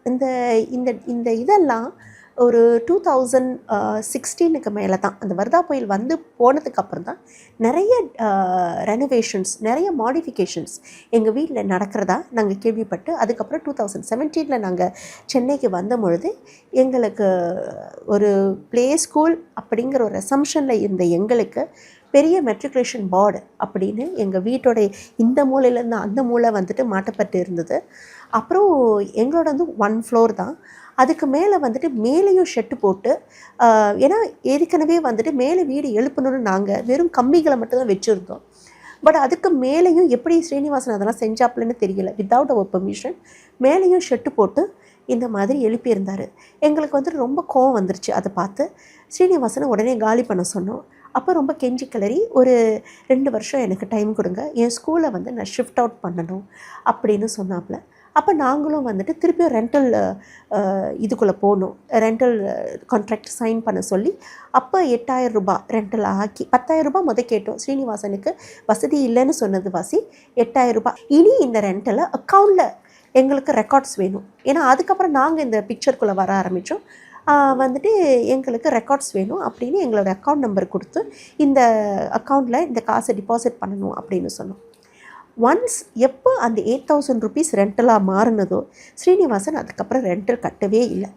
இந்த இந்த இந்த இதெல்லாம் ஒரு 2016க்கு மேலே தான், அந்த வர்தா புயல் வந்து போனதுக்கப்புறம் தான் நிறைய ரெனோவேஷன்ஸ், நிறைய மாடிஃபிகேஷன்ஸ் எங்கள் வீட்டில் நடக்கிறதா நாங்கள் கேள்விப்பட்டு, அதுக்கப்புறம் 2017 நாங்கள் சென்னைக்கு வந்த பொழுது எங்களுக்கு ஒரு ப்ளே ஸ்கூல் அப்படிங்கிற ஒரு அசம்ஷனில் இருந்த எங்களுக்கு பெரிய மெட்ரிகுலேஷன் போர்டு அப்படின்னு எங்கள் வீட்டோடைய இந்த மூலையிலேருந்து அந்த மூலை வந்துட்டு மாட்டப்பட்டு இருந்தது. அப்புறம் எங்களோட வந்து 1 ஃப்ளோர் தான். அதுக்கு மேலே வந்துட்டு மேலேயும் ஷெட்டு போட்டு, ஏன்னா ஏற்கனவே வந்துட்டு மேலே வீடு எழுப்பணும்னு நாங்கள் வெறும் கம்பிகளை மட்டும்தான் வச்சுருந்தோம். பட் அதுக்கு மேலேயும் எப்படி ஸ்ரீனிவாசன் அதெல்லாம் செஞ்சாப்புலன்னு தெரியல, வித்தவுட் அவர் பெர்மிஷன் மேலேயும் ஷெட்டு போட்டு இந்த மாதிரி எழுப்பியிருந்தார். எங்களுக்கு வந்துட்டு ரொம்ப கோவம் வந்துருச்சு அதை பார்த்து. ஸ்ரீனிவாசனை உடனே காலி பண்ண சொன்னோம். அப்போ ரொம்ப கெஞ்சி கிளறி ஒரு 2 வருஷம் எனக்கு டைம் கொடுங்க, என் ஸ்கூலை வந்து நான் ஷிஃப்ட் அவுட் பண்ணணும் அப்படின்னு சொன்னாப்புல. அப்போ நாங்களும் வந்துட்டு திருப்பியும் ரெண்டல் இதுக்குள்ளே போகணும், ரெண்டல் கான்ட்ராக்ட் சைன் பண்ண சொல்லி அப்போ 8000 ரூபாய் ரெண்டல் ஆக்கி 10,000 ரூபாய் முதல் கேட்டோம். ஸ்ரீனிவாசனுக்கு வசதி இல்லைன்னு சொன்னது வாசி 8000 ரூபாய். இனி இந்த ரெண்டலை அக்கௌண்ட்டில் எங்களுக்கு ரெக்கார்ட்ஸ் வேணும், ஏன்னா அதுக்கப்புறம் நாங்கள் இந்த பிக்சருக்குள்ளே வர ஆரம்பித்தோம். வந்துட்டு எங்களுக்கு ரெக்கார்ட்ஸ் வேணும் அப்படின்னு எங்களோட அக்கௌண்ட் நம்பர் கொடுத்து இந்த அக்கௌண்ட்டில் இந்த காசை டிபாசிட் பண்ணணும் அப்படின்னு சொன்னோம். ஒன்ஸ் எப்போ அந்த 8000 ருபீஸ் ரெண்டலாக மாறினதோ ஸ்ரீனிவாசன் அதுக்கப்புறம் ரெண்டல் கட்டவே இல்லை.